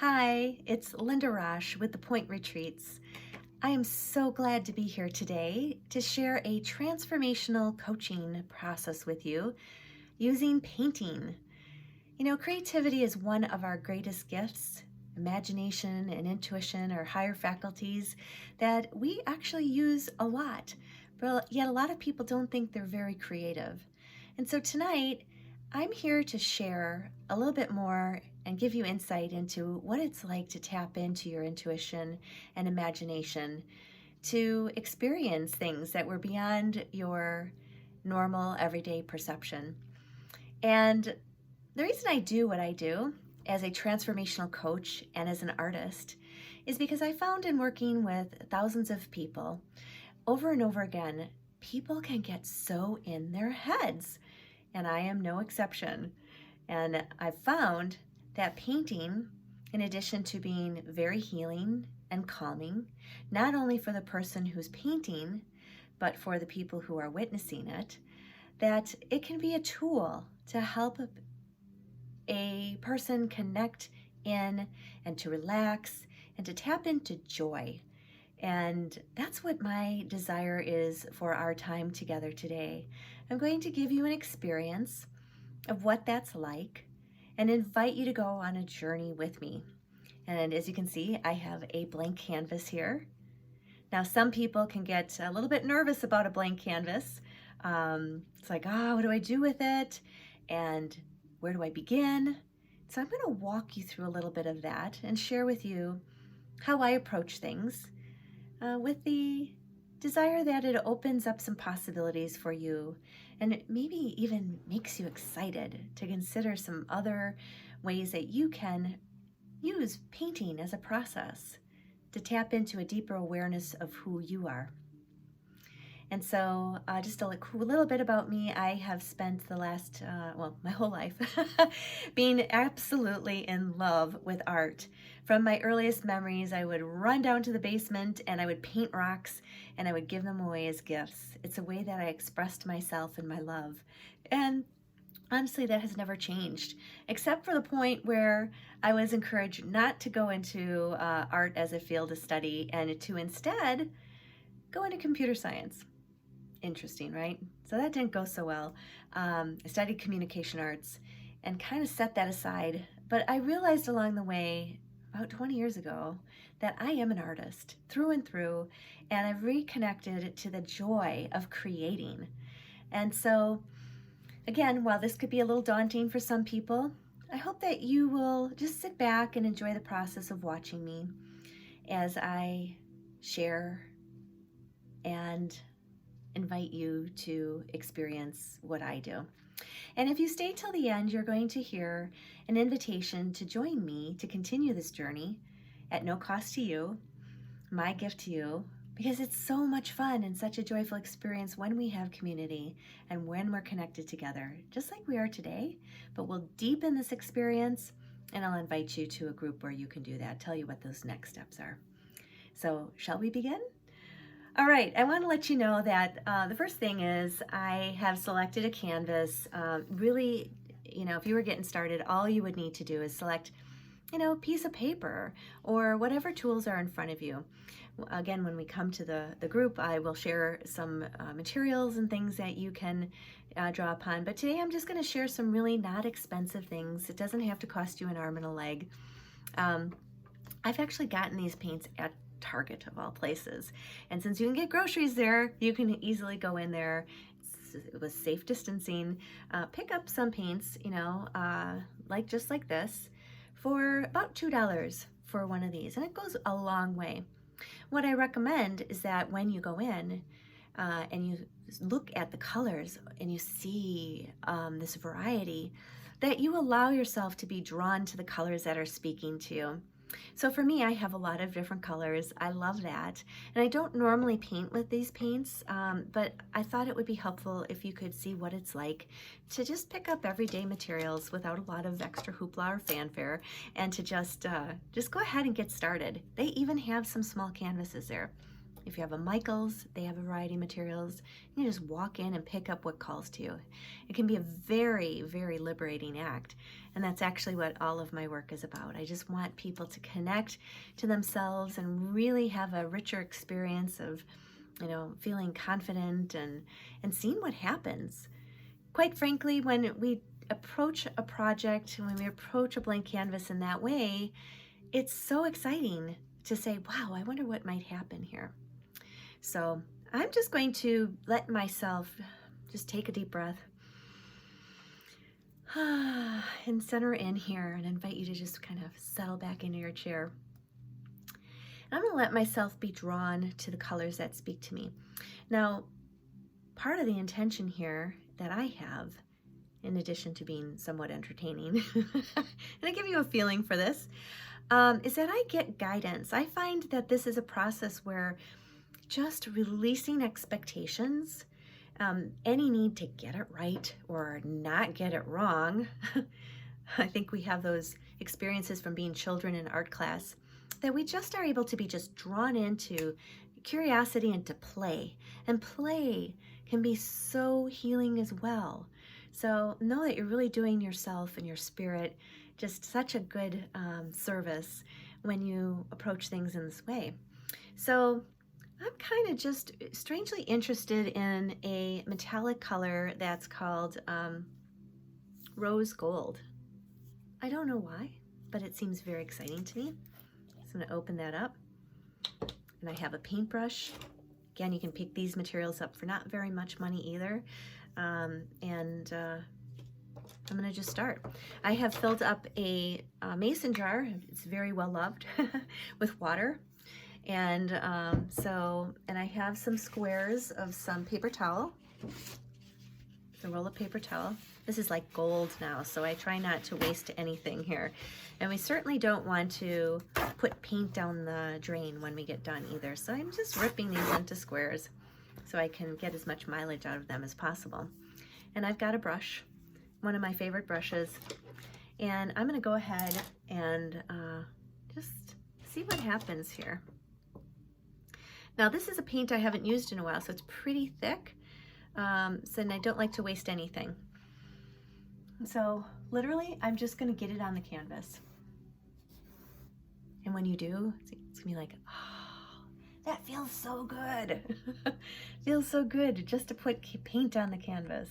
Hi, it's Linda Rosh with the Point Retreats. I am so glad to be here today to share a transformational coaching process with you using painting. Creativity is one of our greatest gifts. Imagination and intuition are higher faculties that we actually use a lot, but yet a lot of people don't think they're very creative. And so tonight, I'm here to share a little bit more and give you insight into what it's like to tap into your intuition and imagination to experience things that were beyond your normal everyday perception. And the reason I do what I do as a transformational coach and as an artist is because I found in working with thousands of people over and over again, people can get so in their heads, and I am no exception. And I've found that painting, in addition to being very healing and calming, not only for the person who's painting, but for the people who are witnessing it, that it can be a tool to help a person connect in and to relax and to tap into joy. And that's what my desire is for our time together today. I'm going to give you an experience of what that's like and invite you to go on a journey with me. And as you can see, I have a blank canvas here. Now, some people can get a little bit nervous about a blank canvas. It's like, what do I do with it? And where do I begin? So I'm going to walk you through a little bit of that and share with you how I approach things with the desire that it opens up some possibilities for you and it maybe even makes you excited to consider some other ways that you can use painting as a process to tap into a deeper awareness of who you are. And so just a little bit about me. I have spent the last, my whole life being absolutely in love with art. From my earliest memories, I would run down to the basement and I would paint rocks and I would give them away as gifts. It's a way that I expressed myself and my love. And honestly, that has never changed, except for the point where I was encouraged not to go into art as a field of study and to instead go into computer science. Interesting, right? So that didn't go so well. I studied communication arts and kind of set that aside. But I realized along the way, about 20 years ago, that I am an artist through and through, and I've reconnected to the joy of creating. And so, again, while this could be a little daunting for some people, I hope that you will just sit back and enjoy the process of watching me as I share and invite you to experience what I do. And if you stay till the end, you're going to hear an invitation to join me to continue this journey at no cost to you, my gift to you, because it's so much fun and such a joyful experience when we have community and when we're connected together, just like we are today. But we'll deepen this experience and I'll invite you to a group where you can do that, tell you what those next steps are. So shall we begin? All right, I want to let you know that the first thing is I have selected a canvas. Really, if you were getting started, all you would need to do is select, a piece of paper or whatever tools are in front of you. Again, when we come to the group, I will share some materials and things that you can draw upon. But today I'm just going to share some really not expensive things. It doesn't have to cost you an arm and a leg. I've actually gotten these paints at Target of all places, and since you can get groceries there, you can easily go in there with safe distancing, pick up some paints, just like this, for about $2 for one of these, and it goes a long way. What I recommend is that when you go in and you look at the colors and you see this variety, that you allow yourself to be drawn to the colors that are speaking to you. So for me, I have a lot of different colors. I love that. And I don't normally paint with these paints, but I thought it would be helpful if you could see what it's like to just pick up everyday materials without a lot of extra hoopla or fanfare and to just go ahead and get started. They even have some small canvases there. If you have a Michaels, they have a variety of materials. You can just walk in and pick up what calls to you. It can be a very, very liberating act. And that's actually what all of my work is about. I just want people to connect to themselves and really have a richer experience of, feeling confident and seeing what happens. Quite frankly, when we approach a project, when we approach a blank canvas in that way, it's so exciting to say, wow, I wonder what might happen here. So I'm just going to let myself just take a deep breath and center in here and invite you to just kind of settle back into your chair. I'm going to let myself be drawn to the colors that speak to me. Now, part of the intention here that I have, in addition to being somewhat entertaining, and I give you a feeling for this, is that I get guidance. I find that this is a process where just releasing expectations, any need to get it right or not get it wrong. I think we have those experiences from being children in art class that we just are able to be just drawn into curiosity and to play. And play can be so healing as well. So know that you're really doing yourself and your spirit just such a good service when you approach things in this way. So I'm kind of just strangely interested in a metallic color that's called rose gold. I don't know why, but it seems very exciting to me. So I'm going to open that up. And I have a paintbrush. Again, you can pick these materials up for not very much money either. I'm going to just start. I have filled up a mason jar. It's very well loved with water. And and I have some squares of some paper towel. It's a roll of paper towel. This is like gold now, so I try not to waste anything here. And we certainly don't want to put paint down the drain when we get done either. So I'm just ripping these into squares so I can get as much mileage out of them as possible. And I've got a brush, one of my favorite brushes. And I'm gonna go ahead and just see what happens here. Now this is a paint I haven't used in a while, so it's pretty thick. And I don't like to waste anything. So literally, I'm just gonna get it on the canvas. And when you do, it's gonna be like, oh, that feels so good. Feels so good just to put paint on the canvas.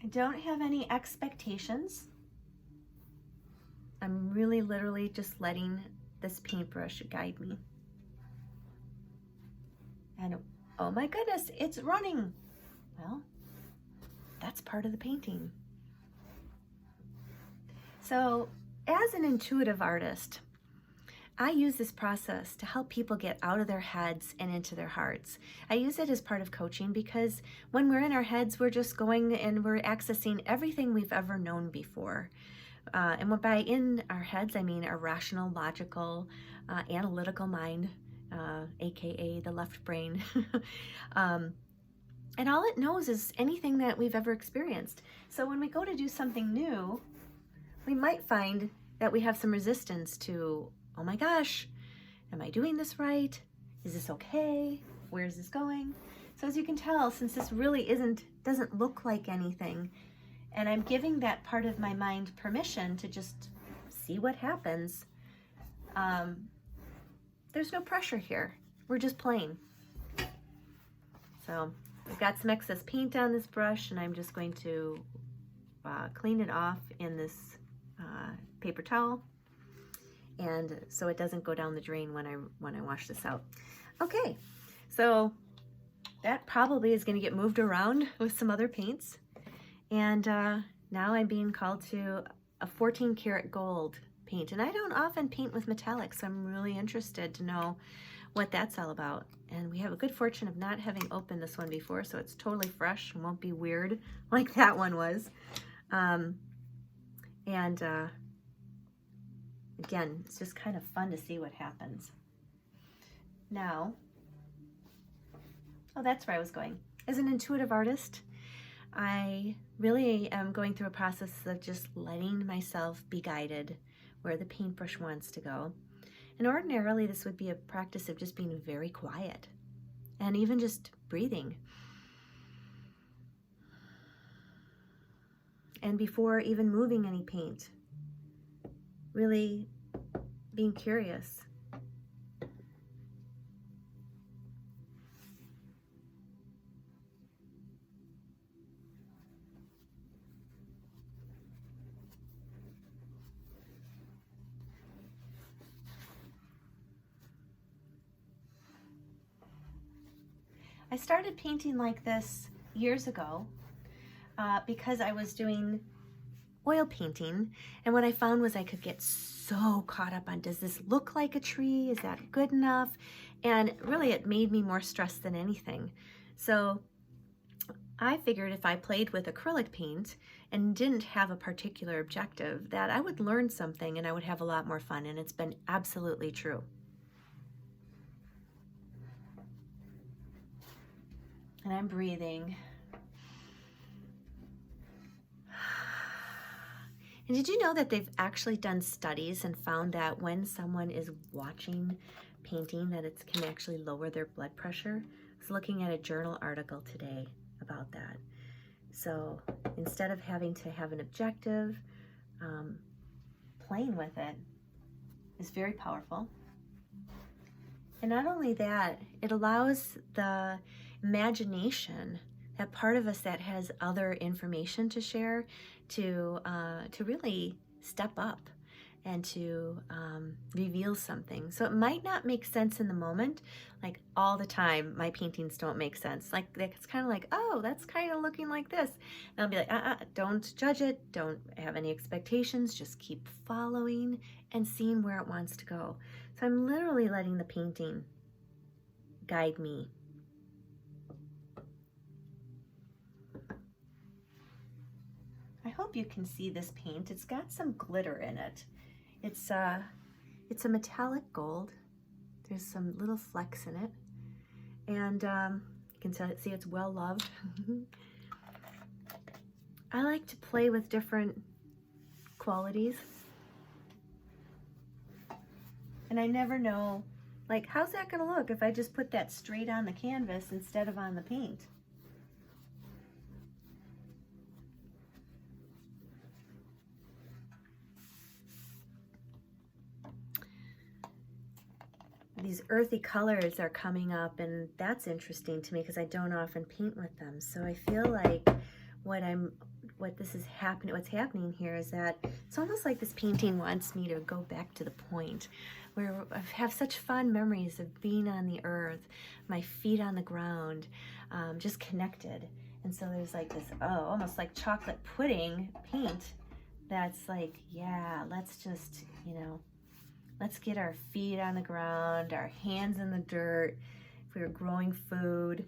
I don't have any expectations. I'm really literally just letting this paintbrush guide me. And oh my goodness, it's running. Well, that's part of the painting. So as an intuitive artist, I use this process to help people get out of their heads and into their hearts. I use it as part of coaching because when we're in our heads, we're just going and we're accessing everything we've ever known before. And by in our heads, I mean our rational, logical, analytical mind, aka the left brain. And all it knows is anything that we've ever experienced. So when we go to do something new, we might find that we have some resistance to, oh my gosh, am I doing this right? Is this okay? Where is this going? So as you can tell, since this really doesn't look like anything, and I'm giving that part of my mind permission to just see what happens, there's no pressure here. We're just playing. So I've got some excess paint on this brush, and I'm just going to clean it off in this paper towel, and so it doesn't go down the drain when I wash this out. Okay, so that probably is going to get moved around with some other paints, and now I'm being called to a 14 karat gold paint, and I don't often paint with metallics, so I'm really interested to know what that's all about. And we have a good fortune of not having opened this one before, so it's totally fresh and won't be weird like that one was. Again, it's just kind of fun to see what happens. Now, oh, that's where I was going. As an intuitive artist, I really am going through a process of just letting myself be guided where the paintbrush wants to go. And ordinarily this would be a practice of just being very quiet and even just breathing. And before even moving any paint, really being curious. I started painting like this years ago because I was doing oil painting, and what I found was I could get so caught up on, does this look like a tree? Is that good enough? And really it made me more stressed than anything. So I figured if I played with acrylic paint and didn't have a particular objective, that I would learn something and I would have a lot more fun, and it's been absolutely true. And I'm breathing. And did you know that they've actually done studies and found that when someone is watching painting, that it can actually lower their blood pressure? I was looking at a journal article today about that. So instead of having to have an objective, playing with it is very powerful. And not only that, it allows the imagination, that part of us that has other information to share, to really step up and to reveal something. So it might not make sense in the moment. Like all the time, my paintings don't make sense. Like it's kind of like, oh, that's kind of looking like this. And I'll be like, don't judge it. Don't have any expectations. Just keep following and seeing where it wants to go. So I'm literally letting the painting guide me. I hope you can see this paint. It's got some glitter in it. It's a metallic gold. There's some little flecks in it. And you can see it's well loved. I like to play with different qualities. And I never know, like, how's that gonna look if I just put that straight on the canvas instead of on the paint? These earthy colors are coming up, and that's interesting to me because I don't often paint with them. So I feel like what's happening here is that it's almost like this painting wants me to go back to the point where I have such fond memories of being on the earth, my feet on the ground, just connected. And so there's like this, almost like chocolate pudding paint that's like, yeah, let's just, let's get our feet on the ground, our hands in the dirt. If we were growing food,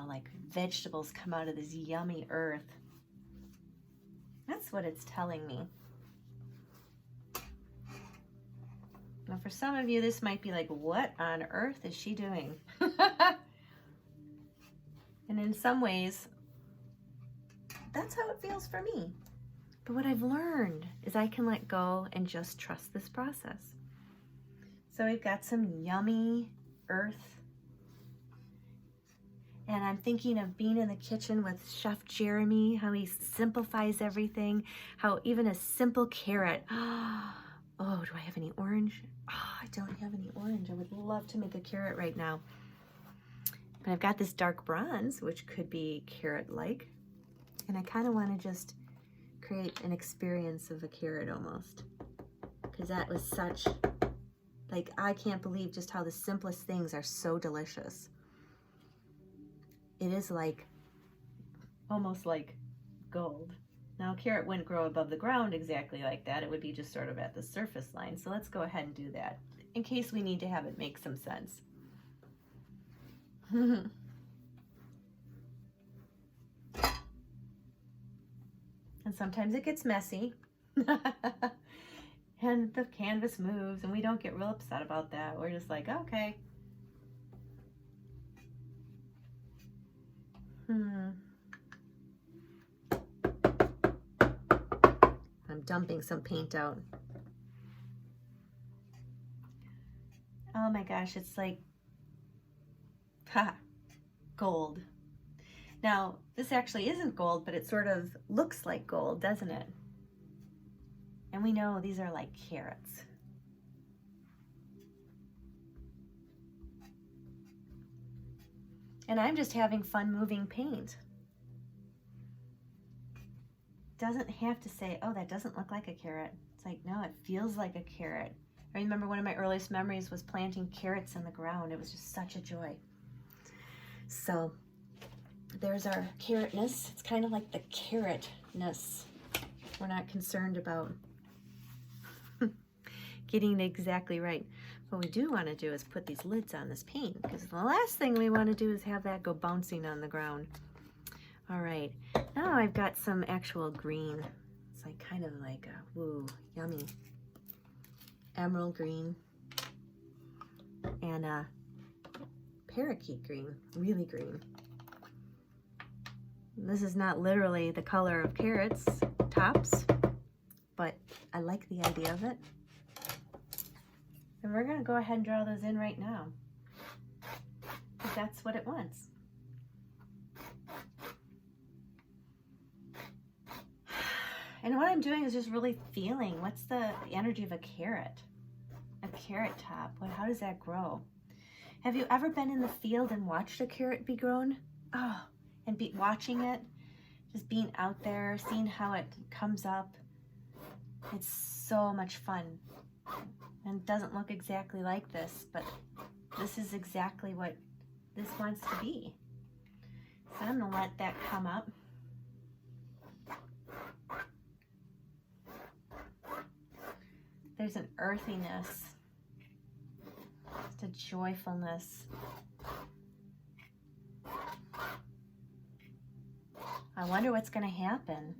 like vegetables come out of this yummy earth. That's what it's telling me. Now for some of you, this might be like, what on earth is she doing? And in some ways, that's how it feels for me. But what I've learned is I can let go and just trust this process. So we've got some yummy earth. And I'm thinking of being in the kitchen with Chef Jeremy, how he simplifies everything, how even a simple carrot. Oh, do I have any orange? Oh, I don't have any orange. I would love to make a carrot right now. But I've got this dark bronze, which could be carrot-like. And I kind of want to just create an experience of a carrot almost. Because that was such, like, I can't believe just how the simplest things are so delicious. It is like, almost like gold. Now, a carrot wouldn't grow above the ground exactly like that. It would be just sort of at the surface line. So let's go ahead and do that in case we need to have it make some sense. And sometimes it gets messy. And the canvas moves and we don't get real upset about that. We're just like, okay. I'm dumping some paint out. Oh my gosh, it's like, ha, gold. Now, this actually isn't gold, but it sort of looks like gold, doesn't it? And we know these are like carrots. And I'm just having fun moving paint. Doesn't have to say, oh, that doesn't look like a carrot. It's like, no, it feels like a carrot. I remember one of my earliest memories was planting carrots in the ground. It was just such a joy. So there's our carrotness. It's kind of like the carrotness. We're not concerned about getting it exactly right. What we do want to do is put these lids on this paint, because the last thing we want to do is have that go bouncing on the ground. All right, now I've got some actual green. It's like kind of like a, woo, yummy. Emerald green and a parakeet green, really green. This is not literally the color of carrots tops, but I like the idea of it. And we're gonna go ahead and draw those in right now, because that's what it wants. And what I'm doing is just really feeling what's the energy of a carrot top. How does that grow? Have you ever been in the field and watched a carrot be grown? Oh, and watching it, just being out there, seeing how it comes up. It's so much fun. And it doesn't look exactly like this, but this is exactly what this wants to be. So I'm gonna let that come up. There's an earthiness, just a joyfulness. I wonder what's going to happen.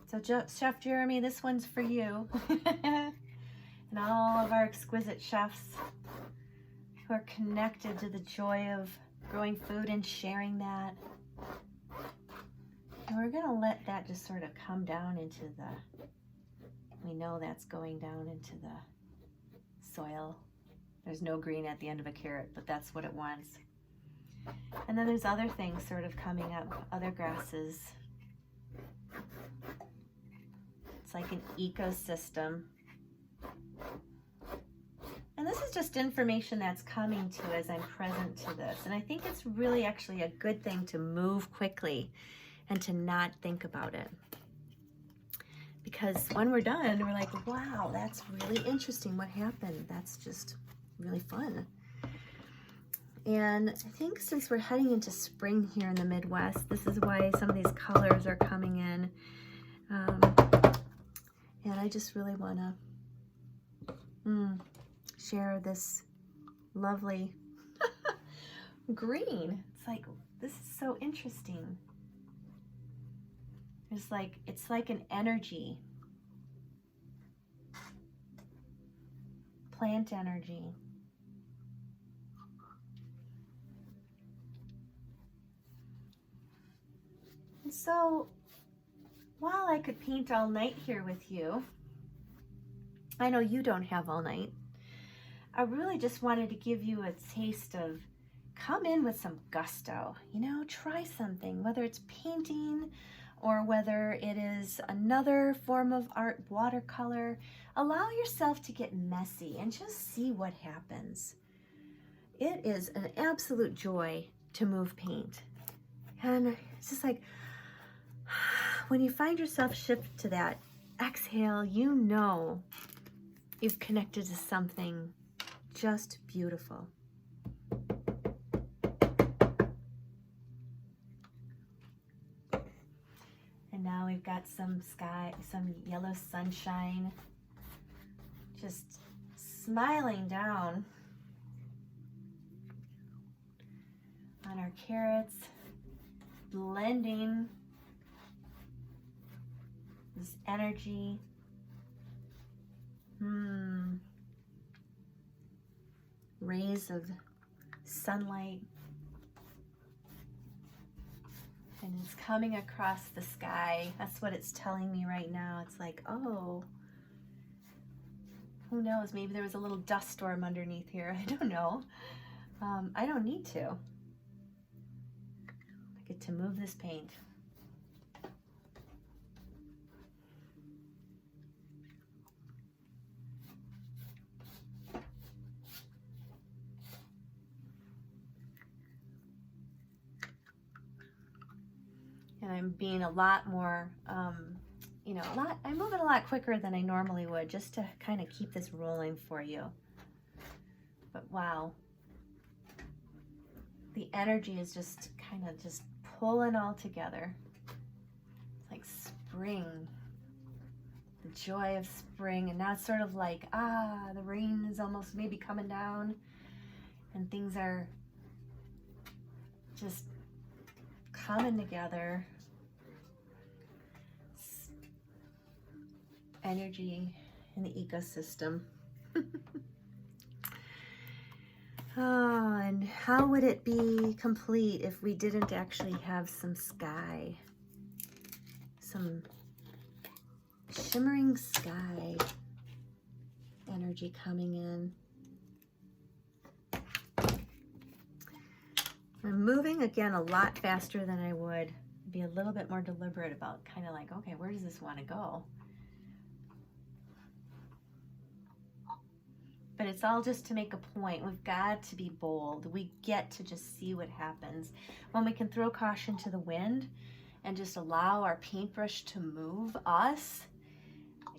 So Chef Jeremy, this one's for you. And all of our exquisite chefs who are connected to the joy of growing food and sharing that. And we're gonna let that just sort of come down into the, we know that's going down into the soil. There's no green at the end of a carrot, but that's what it wants. And then there's other things sort of coming up, other grasses. It's like an ecosystem. And this is just information that's coming to as I'm present to this. And I think it's really actually a good thing to move quickly and to not think about it. Because when we're done, we're like, wow, that's really interesting what happened. That's just really fun. And I think since we're heading into spring here in the Midwest, this is why some of these colors are coming in. And I just really want to share this lovely green. It's like, this is so interesting. It's like an energy, plant energy. And so while I could paint all night here with you, I know you don't have all night. I really just wanted to give you a taste of, come in with some gusto, you know, try something, whether it's painting or whether it is another form of art, watercolor. Allow yourself to get messy and just see what happens. It is an absolute joy to move paint. And it's just like, when you find yourself shift to that exhale, you know you've connected to something just beautiful. And now we've got some sky, some yellow sunshine, just smiling down on our carrots, blending this energy. Rays of sunlight And it's coming across the sky. That's what it's telling me right now. It's like, oh, who knows? Maybe there was a little dust storm underneath here. I don't know. I don't need to. I get to move this paint. And I'm being a lot more, you know, I'm moving a lot quicker than I normally would, just to kind of keep this rolling for you. But wow, the energy is just kind of just pulling all together. It's like spring, the joy of spring. And now it's sort of like, the rain is almost maybe coming down and things are just coming together. Energy in the ecosystem. Oh, and how would it be complete if we didn't actually have some sky? Some shimmering sky energy coming in. I'm moving again a lot faster than I would. Be a little bit more deliberate about kind of like, okay, where does this want to go? But it's all just to make a point. We've got to be bold. We get to just see what happens. When we can throw caution to the wind and just allow our paintbrush to move us,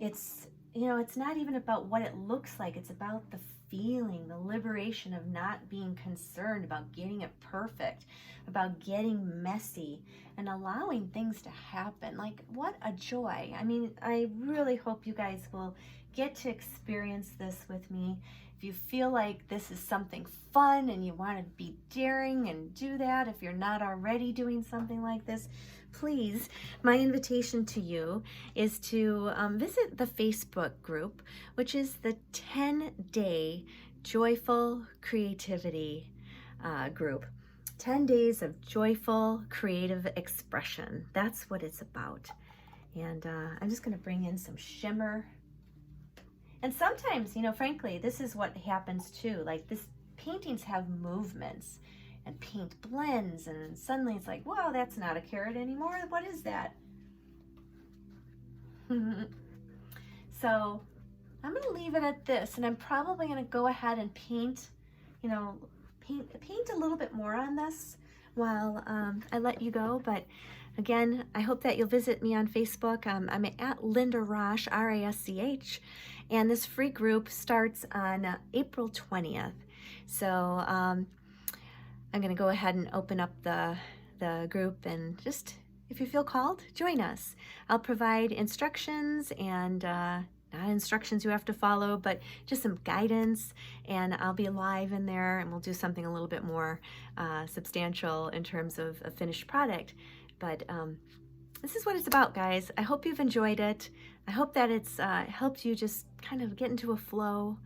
it's, you know, it's not even about what it looks like. It's about the feeling, the liberation of not being concerned about getting it perfect, about getting messy and allowing things to happen. Like, what a joy. I mean, I really hope you guys will get to experience this with me. If you feel like this is something fun and you want to be daring and do that, if you're not already doing something like this, please, my invitation to you is to visit the Facebook group, which is the 10-day Joyful Creativity group. 10 days of joyful creative expression. That's what it's about. And I'm just going to bring in some shimmer. And sometimes, you know, frankly, this is what happens too. Like, this paintings have movements and paint blends, and suddenly it's like, wow, that's not a carrot anymore. What is that? So I'm going to leave it at this, and I'm probably going to go ahead and paint, you know, paint a little bit more on this while I let you go. But again, I hope that you'll visit me on Facebook. I'm at Linda Rasch, R-A-S-C-H, and this free group starts on April 20th. So I'm going to go ahead and open up the group, and just, if you feel called, join us. I'll provide instructions, and not instructions you have to follow, but just some guidance, and I'll be live in there, and we'll do something a little bit more substantial in terms of a finished product. But this is what it's about, guys. I hope you've enjoyed it. I hope that it's helped you just kind of get into a flow,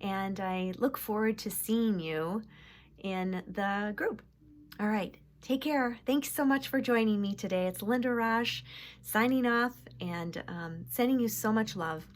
and I look forward to seeing you in the group. All right, take care. Thanks so much for joining me today. It's Linda Rasch signing off, and sending you so much love.